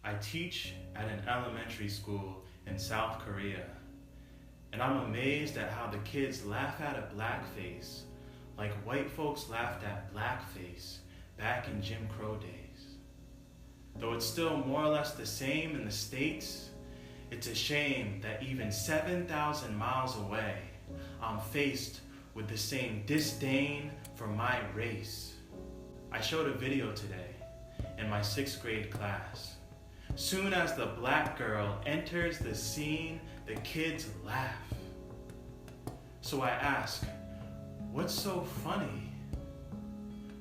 I teach at an elementary school in South Korea, and I'm amazed at how the kids laugh at a blackface like white folks laughed at blackface back in Jim Crow days. Though it's still more or less the same in the States, it's a shame that even 7,000 miles away, I'm faced with the same disdain for my race. I showed a video today in my 6th grade class. Soon as the black girl enters the scene, the kids laugh. So I ask, what's so funny?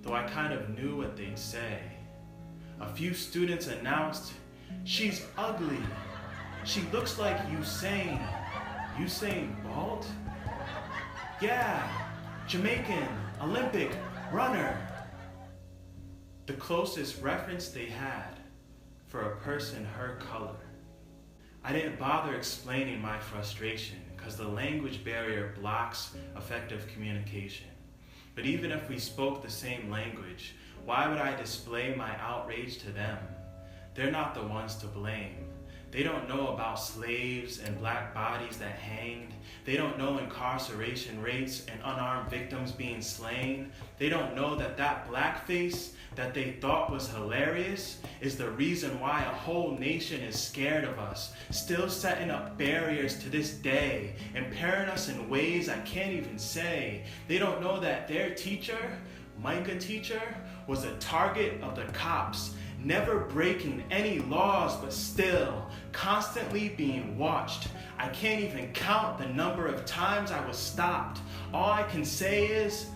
Though I kind of knew what they'd say. A few students announced, she's ugly. She looks like Usain. Usain Bolt? Yeah, Jamaican, Olympic, runner. The closest reference they had for a person her color. I didn't bother explaining my frustration because the language barrier blocks effective communication. But even if we spoke the same language, why would I display my outrage to them? They're not the ones to blame. They don't know about slaves and black bodies that hanged. They don't know incarceration rates and unarmed victims being slain. They don't know that that blackface that they thought was hilarious is the reason why a whole nation is scared of us, still setting up barriers to this day, impairing us in ways I can't even say. They don't know that their teacher, Micah teacher, was a target of the cops, never breaking any laws, but still constantly being watched. I can't even count the number of times I was stopped. All I can say is,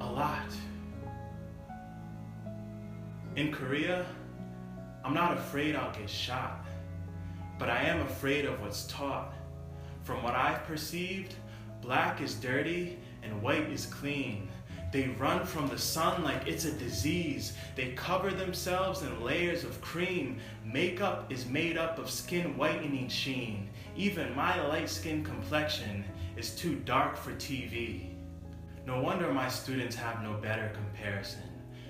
a lot. In Korea, I'm not afraid I'll get shot, but I am afraid of what's taught. From what I've perceived, black is dirty and white is clean. They run from the sun like it's a disease. They cover themselves in layers of cream. Makeup is made up of skin whitening sheen. Even my light-skinned complexion is too dark for TV. No wonder my students have no better comparison.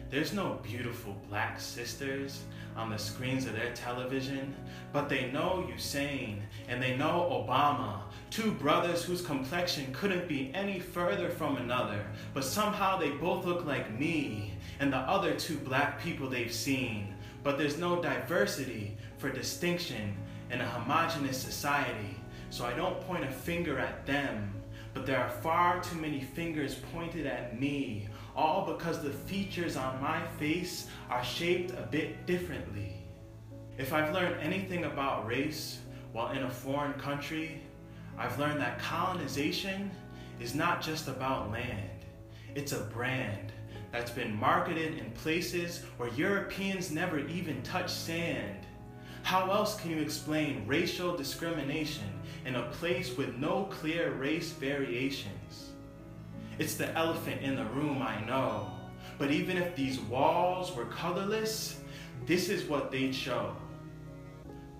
There's no beautiful black sisters on the screens of their television, but they know Usain and they know Obama, two brothers whose complexion couldn't be any further from another, but somehow they both look like me and the other two black people they've seen. But there's no diversity for distinction in a homogeneous society, so I don't point a finger at them, but there are far too many fingers pointed at me, all because the features on my face are shaped a bit differently. If I've learned anything about race while in a foreign country, I've learned that colonization is not just about land. It's a brand that's been marketed in places where Europeans never even touch sand. How else can you explain racial discrimination in a place with no clear race variations? It's the elephant in the room, I know. But even if these walls were colorless, this is what they'd show.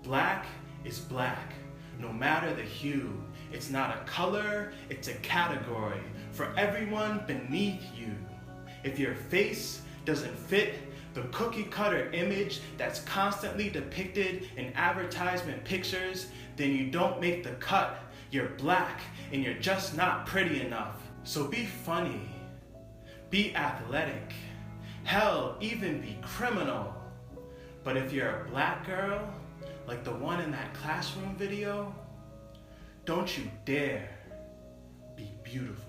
Black is black, no matter the hue. It's not a color, it's a category for everyone beneath you. If your face doesn't fit the cookie cutter image that's constantly depicted in advertisement pictures, then you don't make the cut. You're black and you're just not pretty enough. So be funny, be athletic, hell, even be criminal. But if you're a black girl, like the one in that classroom video, don't you dare be beautiful.